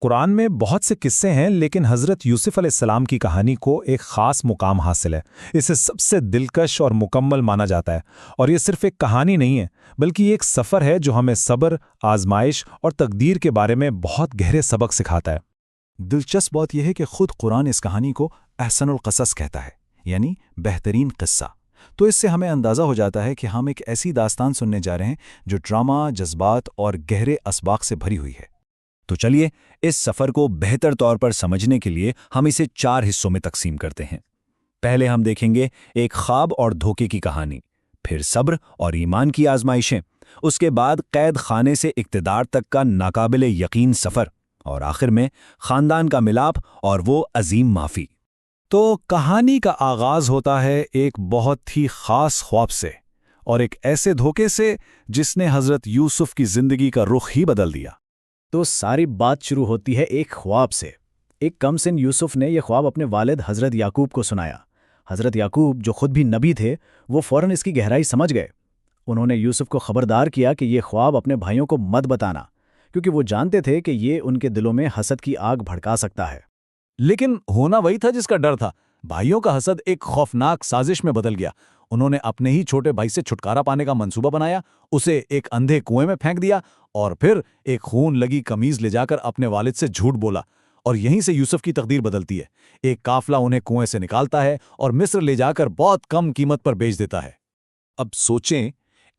قرآن میں بہت سے قصے ہیں، لیکن حضرت یوسف علیہ السلام کی کہانی کو ایک خاص مقام حاصل ہے۔ اسے سب سے دلکش اور مکمل مانا جاتا ہے، اور یہ صرف ایک کہانی نہیں ہے، بلکہ یہ ایک سفر ہے جو ہمیں صبر، آزمائش اور تقدیر کے بارے میں بہت گہرے سبق سکھاتا ہے۔ دلچسپ بات یہ ہے کہ خود قرآن اس کہانی کو احسن القصص کہتا ہے، یعنی بہترین قصہ۔ تو اس سے ہمیں اندازہ ہو جاتا ہے کہ ہم ایک ایسی داستان سننے جا رہے ہیں جو ڈرامہ، جذبات اور گہرے اسباق سے بھری ہوئی ہے۔ تو چلیے اس سفر کو بہتر طور پر سمجھنے کے لیے ہم اسے 4 حصوں میں تقسیم کرتے ہیں۔ پہلے ہم دیکھیں گے ایک خواب اور دھوکے کی کہانی، پھر صبر اور ایمان کی آزمائشیں، اس کے بعد قید خانے سے اقتدار تک کا ناقابل یقین سفر، اور آخر میں خاندان کا ملاپ اور وہ عظیم معافی۔ تو کہانی کا آغاز ہوتا ہے ایک بہت ہی خاص خواب سے، اور ایک ایسے دھوکے سے جس نے حضرت یوسف کی زندگی کا رخ ہی بدل دیا۔ تو ساری بات شروع ہوتی ہے ایک خواب سے۔ ایک کم سن یوسف نے یہ خواب اپنے والد حضرت یعقوب کو سنایا۔ حضرت یعقوب جو خود بھی نبی تھے، وہ فوراً اس کی گہرائی سمجھ گئے۔ انہوں نے یوسف کو خبردار کیا کہ یہ خواب اپنے بھائیوں کو مت بتانا، کیونکہ وہ جانتے تھے کہ یہ ان کے دلوں میں حسد کی آگ بھڑکا سکتا ہے۔ لیکن ہونا وہی تھا جس کا ڈر تھا۔ بھائیوں کا حسد ایک خوفناک سازش میں بدل گیا۔ انہوں نے اپنے ہی چھوٹے بھائی سے چھٹکارا پانے کا منصوبہ بنایا، اسے ایک اندھے کنویں میں پھینک دیا، اور پھر ایک خون لگی قمیض لے جا کر اپنے والد سے جھوٹ بولا۔ اور یہیں سے یوسف کی تقدیر بدلتی ہے۔ ایک قافلہ انہیں کنویں سے نکالتا ہے اور مصر لے جا کر بہت کم قیمت پر بیچ دیتا ہے۔ اب سوچیں،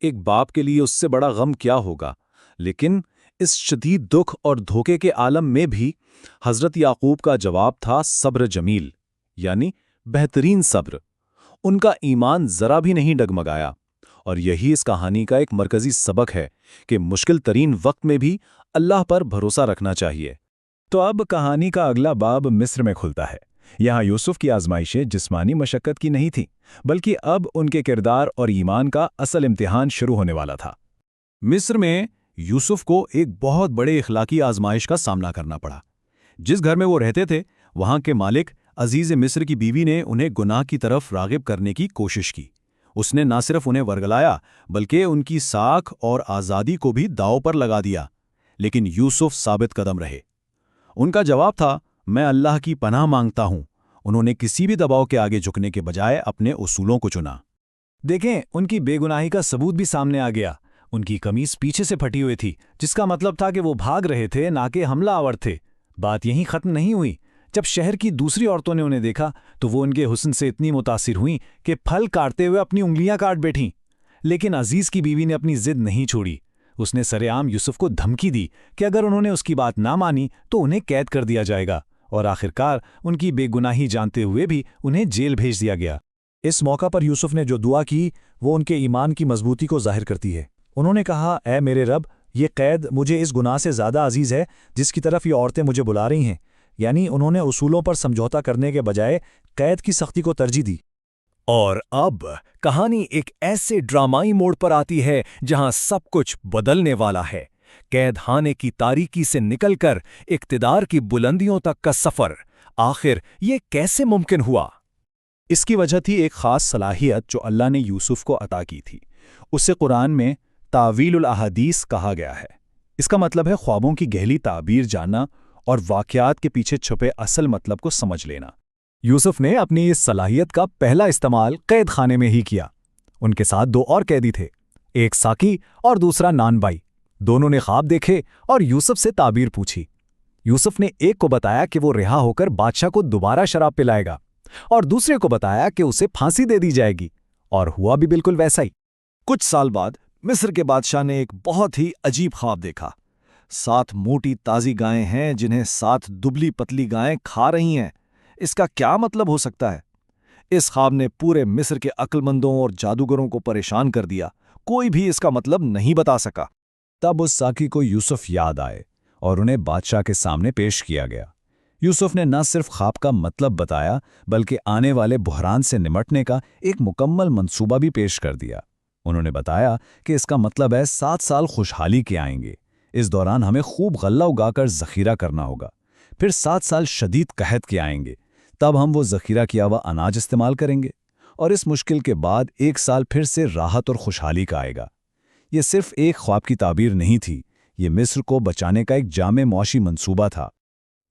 ایک باپ کے لیے اس سے بڑا غم کیا ہوگا؟ لیکن اس شدید دکھ اور دھوکے کے عالم میں بھی حضرت یعقوب کا جواب تھا صبر جمیل، یعنی بہترین صبر۔ ان کا ایمان ذرا بھی نہیں ڈگمگایا، اور یہی اس کہانی کا ایک مرکزی سبق ہے کہ مشکل ترین وقت میں بھی اللہ پر بھروسہ رکھنا چاہیے۔ تو اب کہانی کا اگلا باب مصر میں کھلتا ہے۔ یہاں یوسف کی آزمائشیں جسمانی مشقت کی نہیں تھیں، بلکہ اب ان کے کردار اور ایمان کا اصل امتحان شروع ہونے والا تھا۔ مصر میں یوسف کو ایک بہت بڑے اخلاقی آزمائش کا سامنا کرنا پڑا۔ جس گھر میں وہ رہتے تھے، وہاں کے مالک عزیز مصر کی بیوی نے انہیں گناہ کی طرف راغب کرنے کی کوشش کی۔ اس نے نہ صرف انہیں ورگلایا، بلکہ ان کی ساکھ اور آزادی کو بھی داؤ پر لگا دیا۔ لیکن یوسف ثابت قدم رہے۔ ان کا جواب تھا، میں اللہ کی پناہ مانگتا ہوں۔ انہوں نے کسی بھی دباؤ کے آگے جھکنے کے بجائے اپنے اصولوں کو چنا۔ دیکھیں، ان کی بے گناہی کا ثبوت بھی سامنے آ گیا۔ ان کی قمیض پیچھے سے پھٹی ہوئی تھی، جس کا مطلب تھا کہ وہ بھاگ رہے تھے، نہ کہ حملہ آور تھے۔ بات یہیں ختم نہیں ہوئی۔ جب شہر کی دوسری عورتوں نے انہیں دیکھا تو وہ ان کے حسن سے اتنی متاثر ہوئیں کہ پھل کاٹتے ہوئے اپنی انگلیاں کاٹ بیٹھیں۔ لیکن عزیز کی بیوی نے اپنی ضد نہیں چھوڑی۔ اس نے سرے عام یوسف کو دھمکی دی کہ اگر انہوں نے اس کی بات نہ مانی تو انہیں قید کر دیا جائے گا، اور آخرکار ان کی بے گناہی جانتے ہوئے بھی انہیں جیل بھیج دیا گیا۔ اس موقع پر یوسف نے جو دعا کی وہ ان کے ایمان کی مضبوطی کو ظاہر کرتی ہے۔ انہوں نے کہا، اے میرے رب، یہ قید مجھے اس گناہ سے زیادہ عزیز ہے جس کی طرف یہ عورتیں مجھے بلا رہی ہیں۔ یعنی انہوں نے اصولوں پر سمجھوتا کرنے کے بجائے قید کی سختی کو ترجیح دی۔ اور اب کہانی ایک ایسے ڈرامائی موڑ پر آتی ہے جہاں سب کچھ بدلنے والا ہے۔ قید خانے کی تاریکی سے نکل کر اقتدار کی بلندیوں تک کا سفر، آخر یہ کیسے ممکن ہوا؟ اس کی وجہ تھی ایک خاص صلاحیت جو اللہ نے یوسف کو عطا کی تھی۔ اسے قرآن میں تعویل الاحادیث کہا گیا ہے۔ اس کا مطلب ہے خوابوں کی گہری تعبیر جاننا اور واقعات کے پیچھے چھپے اصل مطلب کو سمجھ لینا۔ یوسف نے اپنی اس صلاحیت کا پہلا استعمال قید خانے میں ہی کیا۔ ان کے ساتھ 2 اور قیدی تھے، ایک ساقی اور دوسرا نان بائی۔ دونوں نے خواب دیکھے اور یوسف سے تعبیر پوچھی۔ یوسف نے ایک کو بتایا کہ وہ رہا ہو کر بادشاہ کو دوبارہ شراب پلائے گا، اور دوسرے کو بتایا کہ اسے پھانسی دے دی جائے گی، اور ہوا بھی بالکل ویسا ہی۔ کچھ سال بعد مصر کے بادشاہ نے ایک بہت ہی عجیب خواب دیکھا۔ 7 موٹی تازی گائیں ہیں جنہیں 7 دبلی پتلی گائیں کھا رہی ہیں۔ اس کا کیا مطلب ہو سکتا ہے؟ اس خواب نے پورے مصر کے عقل مندوں اور جادوگروں کو پریشان کر دیا۔ کوئی بھی اس کا مطلب نہیں بتا سکا۔ تب اس ساقی کو یوسف یاد آئے اور انہیں بادشاہ کے سامنے پیش کیا گیا۔ یوسف نے نہ صرف خواب کا مطلب بتایا، بلکہ آنے والے بحران سے نمٹنے کا ایک مکمل منصوبہ بھی پیش کر دیا۔ انہوں نے بتایا کہ اس کا مطلب ہے 7 سال خوشحالی کے آئیں گے۔ اس دوران ہمیں خوب غلہ اگا کر ذخیرہ کرنا ہوگا۔ پھر 7 سال شدید قحط کے آئیں گے، تب ہم وہ ذخیرہ کیا ہوا اناج استعمال کریں گے، اور اس مشکل کے بعد 1 سال پھر سے راحت اور خوشحالی کا آئے گا۔ یہ صرف ایک خواب کی تعبیر نہیں تھی، یہ مصر کو بچانے کا ایک جامع معاشی منصوبہ تھا۔